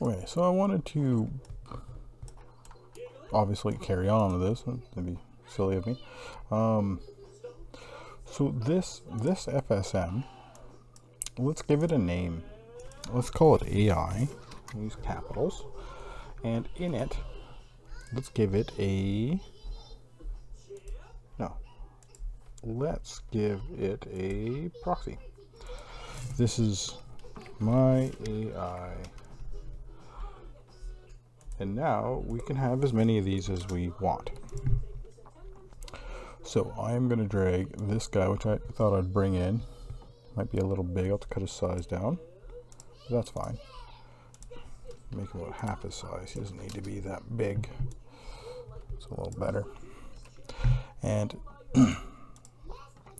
Okay, so I wanted to obviously carry on with this. That'd be silly of me. So this FSM, let's give it a name. Let's call it AI. Use capitals, and in it, let's give it a no. Let's give it a proxy. This is my AI. And now we can have as many of these as we want. So I am going to drag this guy, which I thought I'd bring in. Might be a little big. I'll have to cut his size down. But that's fine. Make him about half his size. He doesn't need to be that big. It's a little better. And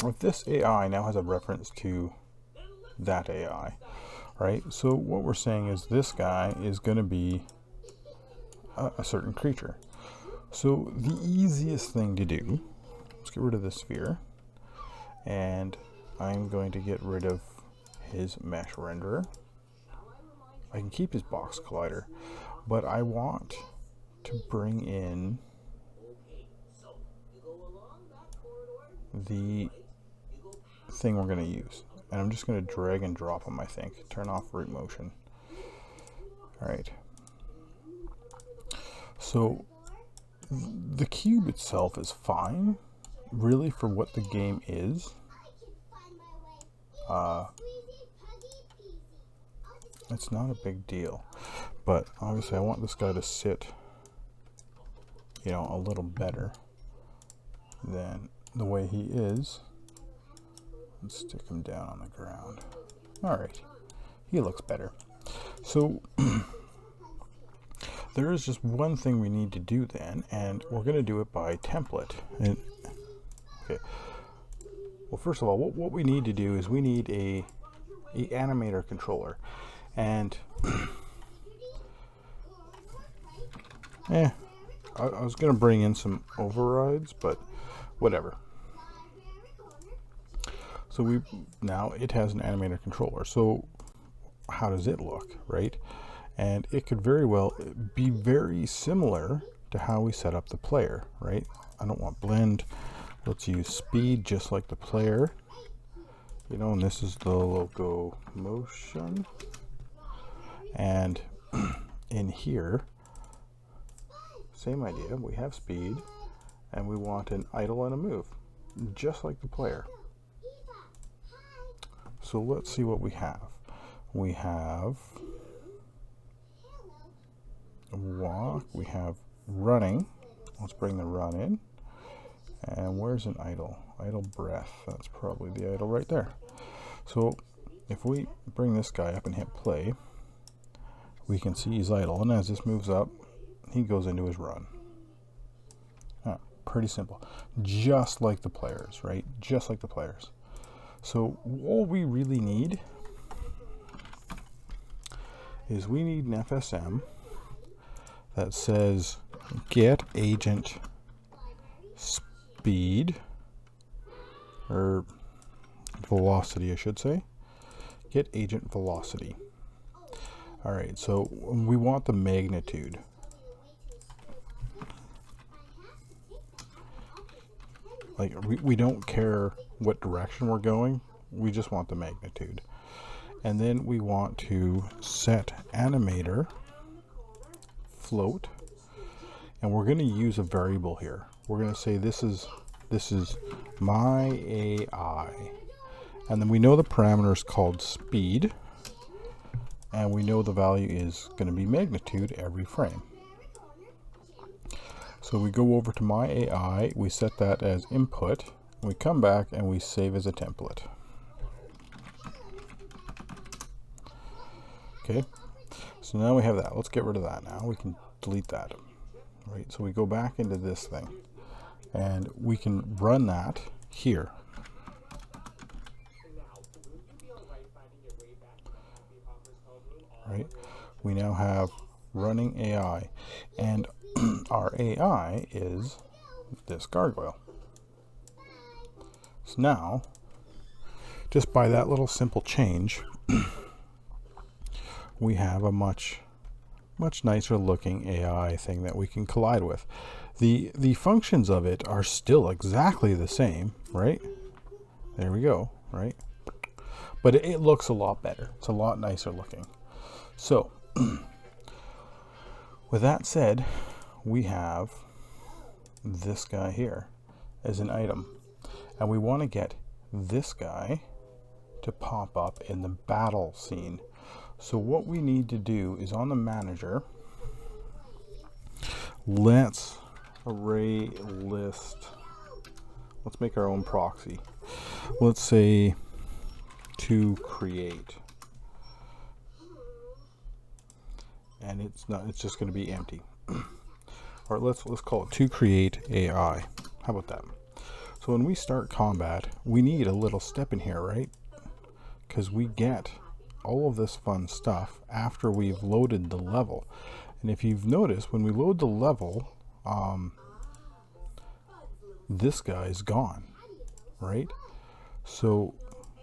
if this AI now has a reference to that AI, right? So what we're saying is this guy is going to be a certain creature. So the easiest thing to do, let's get rid of the sphere, and I'm going to get rid of his mesh renderer. I can keep his box collider, but I want to bring in the thing we're going to use, and I'm just going to drag and drop him. I think turn off root motion. All right. So the cube itself is fine, really, for what the game is. It's not a big deal, but obviously I want this guy to sit, you know, a little better than the way he is. Let's stick him down on the ground. All right, he looks better. So there is just one thing we need to do then, and we're going to do it by template. And, okay. Well, first of all, what we need to do is we need a animator controller, and I was going to bring in some overrides, but whatever. So now it has an animator controller. So how does it look, right? And it could very well be very similar to how we set up the player, right? I don't want blend. Let's use speed just like the player. You know, and this is the logo motion. And in here, same idea. We have speed, and we want an idle and a move, just like the player. So let's see what we have. We have walk, we have running. Let's bring the run in. And where's an idle? Idle breath. That's probably the idle right there. So if we bring this guy up and hit play, we can see he's idle. And as this moves up, he goes into his run. Pretty simple. Just like the players, right? Just like the players. So all we really need is we need an FSM that says get agent speed, or velocity I should say. Get agent velocity. Alright, so we want the magnitude. Like we don't care what direction we're going, we just want the magnitude. And then we want to set animator float, and we're going to use a variable here. We're going to say this is my AI, and then we know the parameter is called speed, and we know the value is going to be magnitude every frame. So we go over to my AI, we set that as input, we come back and we save as a template. Okay, so now we have that. Let's get rid of that now. We can delete that. Right, so we go back into this thing, and we can run that here. Right, we now have running AI, and our AI is this gargoyle. So now, just by that little simple change, we have a much much nicer looking AI thing that we can collide with. The functions of it are still exactly the same, right? There we go, right? But it looks a lot better. It's a lot nicer looking. So, with that said, we have this guy here as an item. And we want to get this guy to pop up in the battle scene. So what we need to do is on the manager, let's array list. Let's make our own proxy. Let's say to create. And it's just going to be empty. Or let's call it to create AI. How about that? So when we start combat, we need a little step in here, right? Because we get all of this fun stuff after we've loaded the level. And if you've noticed, when we load the level, this guy's gone, right? So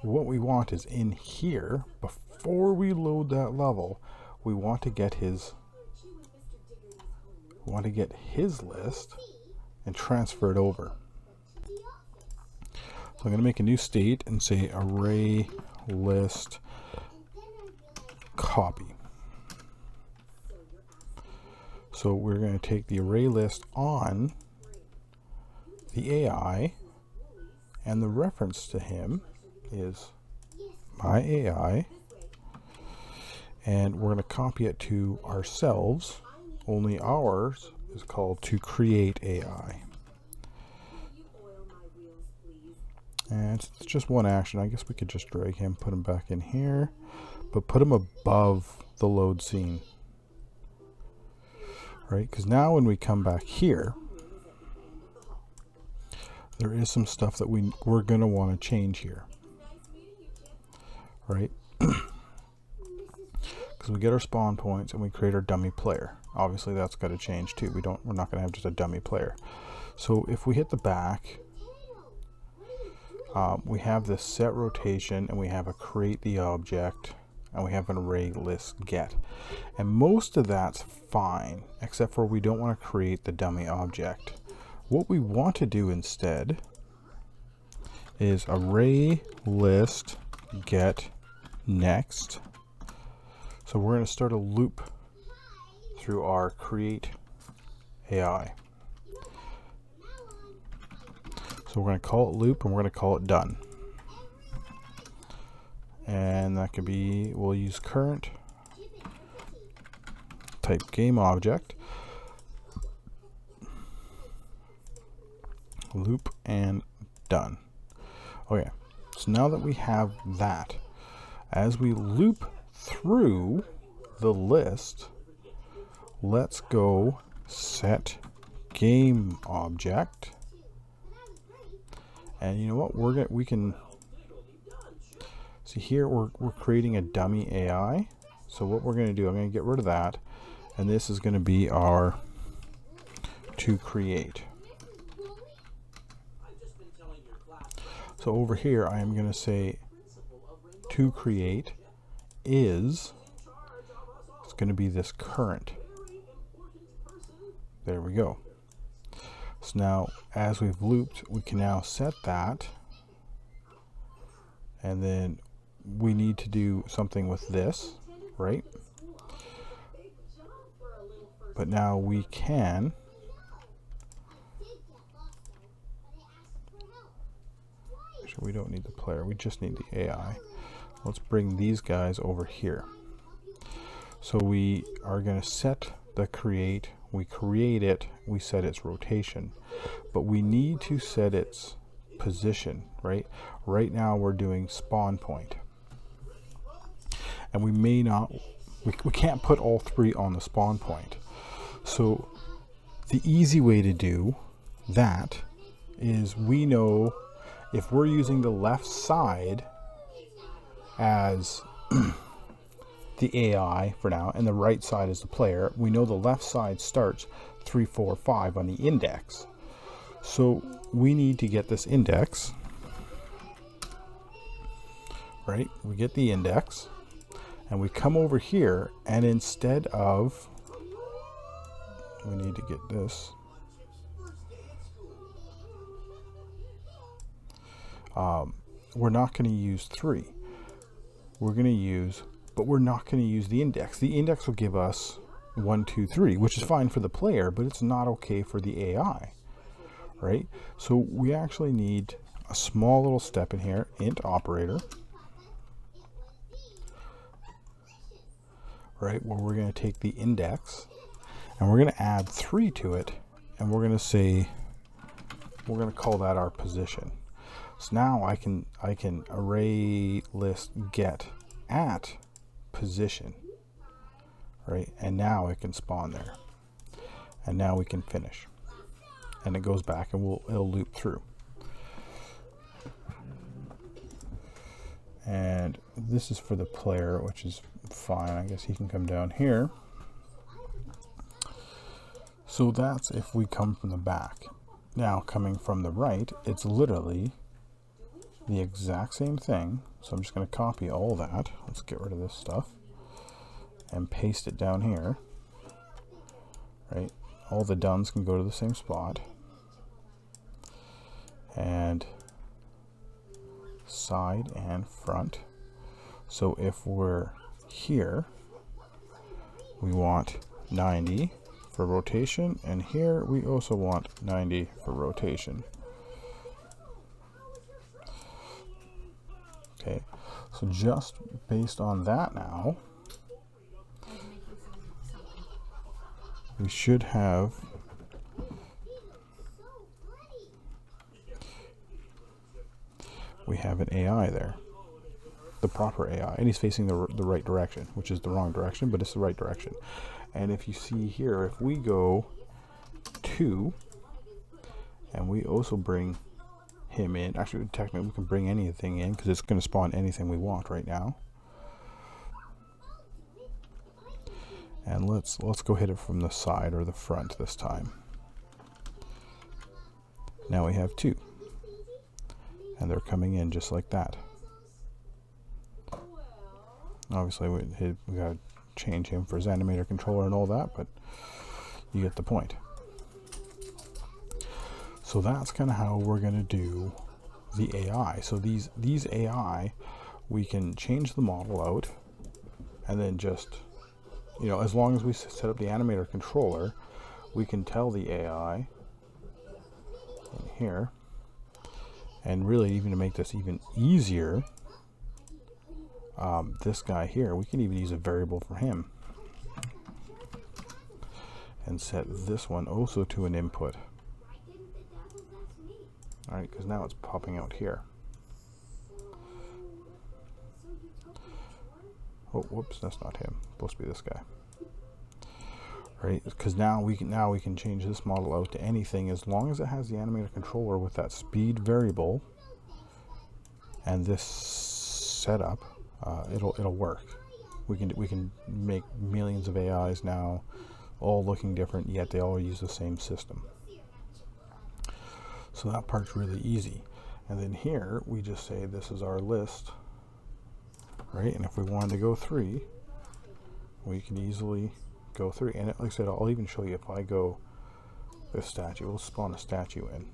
what we want is in here, before we load that level, we want to get his list and transfer it over. So I'm going to make a new state and say array list copy. So we're going to take the array list on the AI, and the reference to him is my AI, and we're going to copy it to ourselves, only ours is called to create AI. And it's just one action. I guess we could just drag him, put him back in here, but put him above the load scene, right? Because now when we come back here, there is some stuff that we're going to want to change here, right? Because we get our spawn points and we create our dummy player. Obviously that's got to change too. We're not going to have just a dummy player. So if we hit the back, we have this set rotation, and we have a create the object, and we have an array list get. And most of that's fine, except for we don't want to create the dummy object. What we want to do instead is array list get next. So we're going to start a loop through our create AI. So we're going to call it loop, and we're going to call it done. And that could be, we'll use current type game object, loop, and done. Okay, so now that we have that, as we loop through the list, let's go set game object. And you know what? We can see here we're creating a dummy AI. So what we're going to do, I'm going to get rid of that, and this is going to be our to create. So over here I am going to say to create is, it's going to be this current. There we go. So now as we've looped, we can now set that, and then we need to do something with this, right? But now we can actually, we don't need the player, we just need the AI. Let's bring these guys over here. So we are going to set the create, we create it, we set its rotation, but we need to set its position, right? Right now we're doing spawn point, and we may not, we can't put all three on the spawn point. So the easy way to do that is, we know if we're using the left side as the AI for now, and the right side is the player, we know the left side starts 3, 4, 5 on the index. So we need to get this index, right? We get the index, and we come over here, and instead of we need to get this. We're not going to use 3. We're going to use, but we're not going to use the index. The index will give us 1, 2, 3, which is fine for the player, but it's not okay for the AI, right? So we actually need a small little step in here, int operator, right, where we're going to take the index and we're going to add 3 to it, and we're going to say, we're going to call that our position. So now I can array list get at position, right? And now it can spawn there, and now we can finish, and it goes back and it'll loop through. And this is for the player, which is fine. I guess he can come down here. So that's if we come from the back. Now coming from the right, it's literally the exact same thing. So I'm just going to copy all that. Let's get rid of this stuff and paste it down here, right? All the dones can go to the same spot, and side and front. So if we're here, we want 90 for rotation, and here we also want 90 for rotation. Okay, so just based on that now, we should have an AI there, the proper AI, and he's facing the right direction, which is the wrong direction, but it's the right direction. And if you see here, if we go 2 and we also bring him in, actually technically we can bring anything in because it's going to spawn anything we want right now. And let's go hit it from the side or the front this time. Now we have 2, and they're coming in just like that. Obviously we got to change him for his animator controller and all that, but you get the point. So that's kind of how we're going to do the AI. So these AI, we can change the model out, and then just, you know, as long as we set up the animator controller, we can tell the AI in here, and really even to make this even easier, this guy here, we can even use a variable for him and set this one also to an input. All right, because now it's popping out here. Oh, whoops, that's not him. It's supposed to be this guy. Right, because now we can change this model out to anything as long as it has the animator controller with that speed variable and this setup. It'll work. We can make millions of AIs now, all looking different, yet they all use the same system. So that part's really easy. And then here we just say this is our list, right? And if we wanted to go 3, we can easily go 3. And like I said, I'll even show you if I go this statue, we'll spawn a statue in.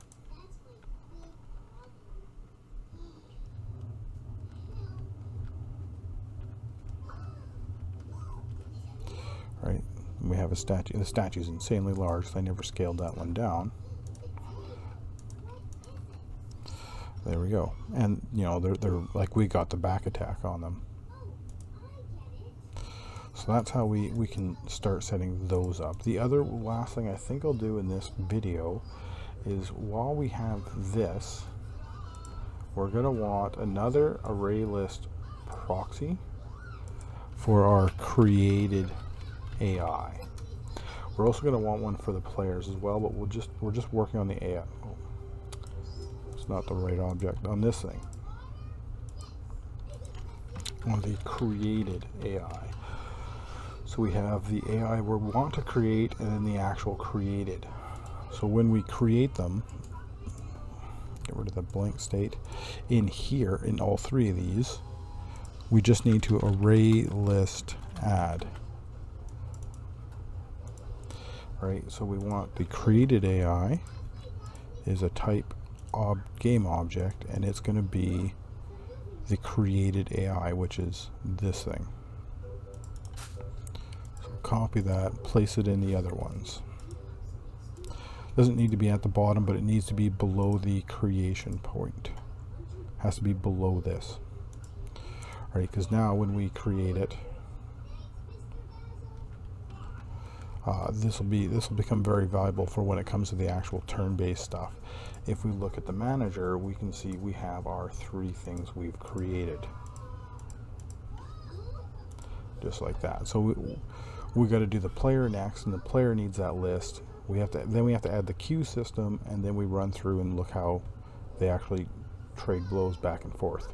Right, we have a statue. The statue is insanely large, so I never scaled that one down. There we go. And you know, they're like, we got the back attack on them. So that's how we can start setting those up. The other last thing I think I'll do in this video is, while we have this, we're going to want another array list proxy for our created AI. We're also going to want one for the players as well, but we're just working on the AI. Oh, it's not the right object on this thing. On the created AI. So we have the AI we want to create, and then the actual created. So when we create them, get rid of the blank state. In here, in all 3 of these, we just need to array list add. right? So we want the created AI is a type game object, and it's going to be the created AI, which is this thing. So copy that, place it in the other ones. Doesn't need to be at the bottom, but it needs to be below the creation point. Has to be below this. Right, because now when we create it, this will become very valuable for when it comes to the actual turn-based stuff. If we look at the manager, we can see we have our 3 things we've created, just like that. So we got to do the player next, and the player needs that list. Then we have to add the queue system, and then we run through and look how they actually trade blows back and forth.